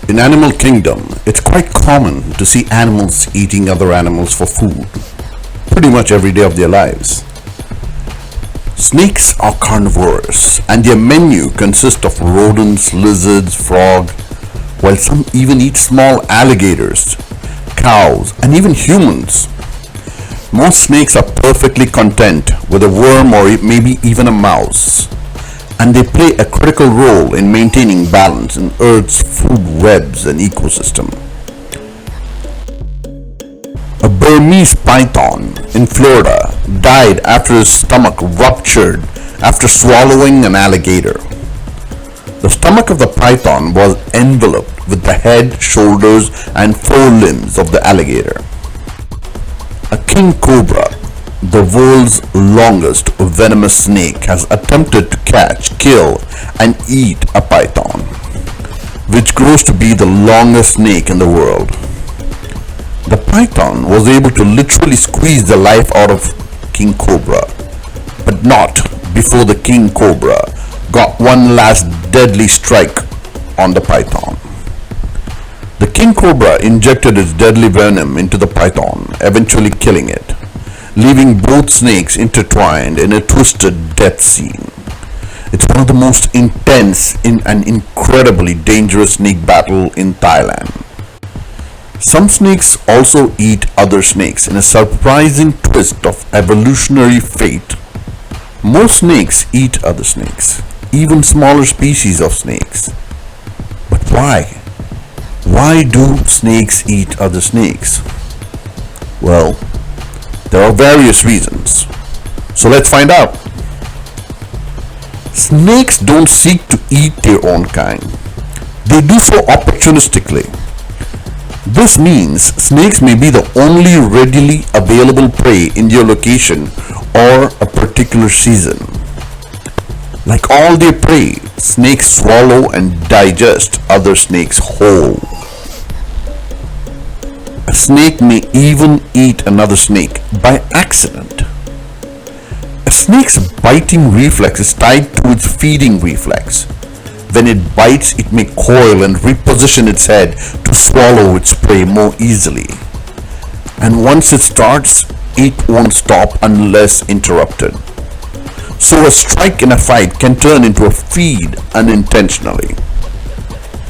In animal kingdom, it's quite common to see animals eating other animals for food, pretty much every day of their lives. Snakes are carnivorous, and their menu consists of rodents, lizards, frog, while some even eat small alligators, cows, and even humans. Most snakes are perfectly content with a worm or maybe even a mouse, and they play a critical role in maintaining balance in Earth's food webs and ecosystem. A Burmese python in Florida died after his stomach ruptured after swallowing an alligator. The stomach of the python was enveloped with the head, shoulders, and forelimbs of the alligator. A king cobra, the world's longest venomous snake, has attempted to catch, kill, and eat a python, which grows to be the longest snake in the world. The python was able to literally squeeze the life out of King Cobra, but not before the King Cobra got one last deadly strike on the python. The King Cobra injected its deadly venom into the python, eventually killing it, leaving both snakes intertwined in a twisted death scene. It's one of the most intense and incredibly dangerous snake battle in Thailand. Some snakes also eat other snakes in a surprising twist of evolutionary fate. Most snakes eat other snakes, even smaller species of snakes. But why? Why do snakes eat other snakes? Well, there are various reasons. So let's find out. Snakes don't seek to eat their own kind. They do so opportunistically. This means snakes may be the only readily available prey in their location or a particular season. Like all their prey, snakes swallow and digest other snakes whole. A snake may even eat another snake by accident. A snake's biting reflex is tied to its feeding reflex. When it bites, it may coil and reposition its head to swallow its prey more easily. And once it starts, it won't stop unless interrupted. So a strike in a fight can turn into a feed unintentionally.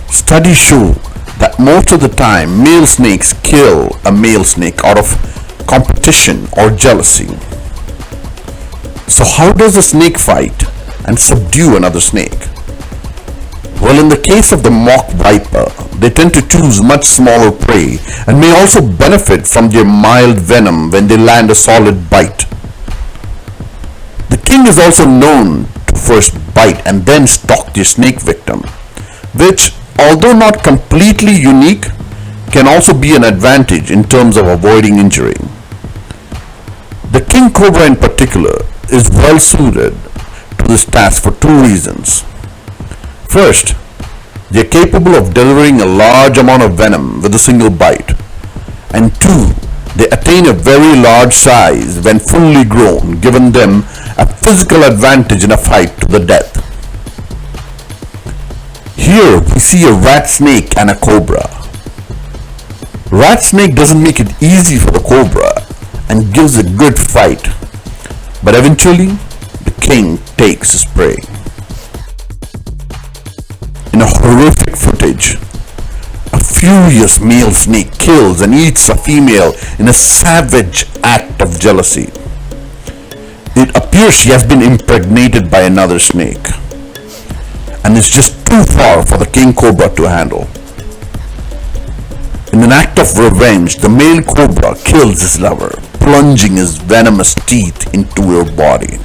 Studies show that most of the time male snakes kill a male snake out of competition or jealousy. So how does a snake fight and subdue another snake? Well, in the case of the mock viper, they tend to choose much smaller prey and may also benefit from their mild venom when they land a solid bite. The king is also known to first bite and then stalk their snake victim, which, although not completely unique, can also be an advantage in terms of avoiding injury. The king cobra in particular is well suited to this task for two reasons. First, they are capable of delivering a large amount of venom with a single bite. And two, they attain a very large size when fully grown, giving them a physical advantage in a fight to the death. Here we see a rat snake and a cobra. Rat snake doesn't make it easy for the cobra and gives a good fight, but eventually the king takes his prey. In a horrific footage, a furious male snake kills and eats a female in a savage act of jealousy. It appears she has been impregnated by another snake and is just too far for the king cobra to handle. In an act of revenge, the male cobra kills his lover, plunging his venomous teeth into her body.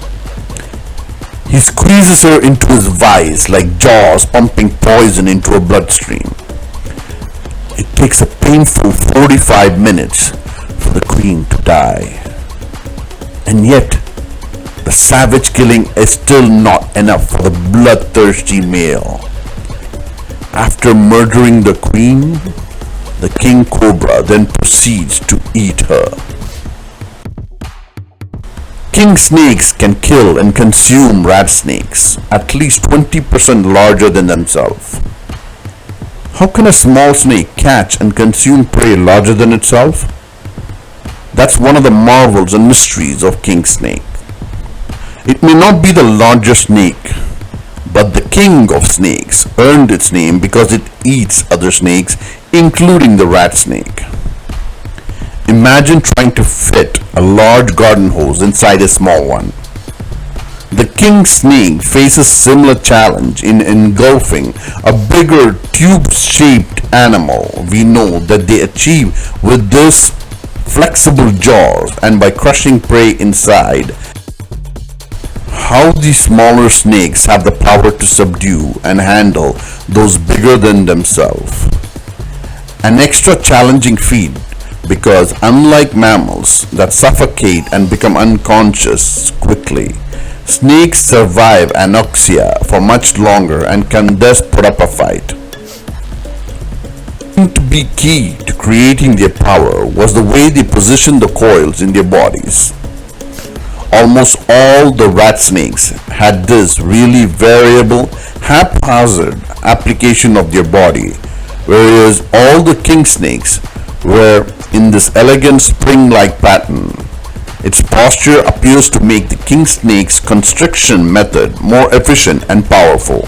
He squeezes her into his vise like jaws pumping poison into her bloodstream. It takes a painful 45 minutes for the queen to die. And yet, the savage killing is still not enough for the bloodthirsty male. After murdering the queen, the king cobra then proceeds to eat her. King snakes can kill and consume rat snakes, at least 20% larger than themselves. How can a small snake catch and consume prey larger than itself? That's one of the marvels and mysteries of king snake. It may not be the largest snake, but the king of snakes earned its name because it eats other snakes, including the rat snake. Imagine trying to fit a large garden hose inside a small one. The king snake faces similar challenge in engulfing a bigger tube-shaped animal. We know that they achieve with this flexible jaws and by crushing prey inside. How these smaller snakes have the power to subdue and handle those bigger than themselves. An extra challenging feat because unlike mammals that suffocate and become unconscious quickly, snakes survive anoxia for much longer and can thus put up a fight. To be key to creating their power was the way they positioned the coils in their bodies. Almost all the rat snakes had this really variable, haphazard application of their body, whereas all the king snakes were in this elegant spring-like pattern. Its posture appears to make the king snake's constriction method more efficient and powerful.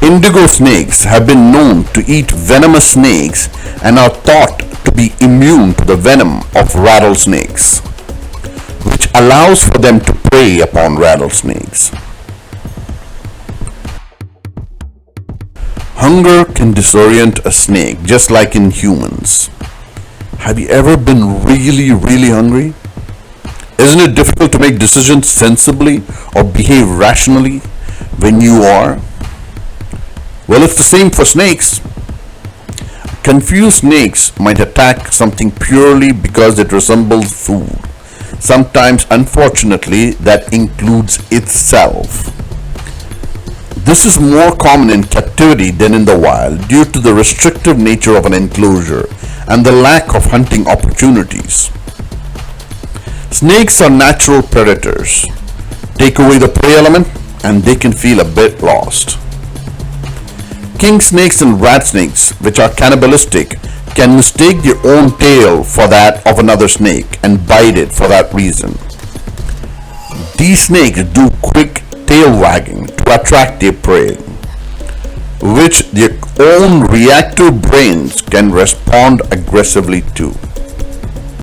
Indigo snakes have been known to eat venomous snakes and are thought to be immune to the venom of rattlesnakes, which allows for them to prey upon rattlesnakes. Hunger can disorient a snake just like in humans. Have you ever been really hungry? Isn't it difficult to make decisions sensibly or behave rationally when you are? Well, it's the same for snakes. Confused snakes might attack something purely because it resembles food. Sometimes, unfortunately, that includes itself. This is more common in captivity than in the wild due to the restrictive nature of an enclosure and the lack of hunting opportunities. Snakes are natural predators. Take away the prey element and they can feel a bit lost. King snakes and rat snakes, which are cannibalistic, can mistake their own tail for that of another snake and bite it for that reason. These snakes do quick tail wagging to attract their prey, which their own reactive brains can respond aggressively to.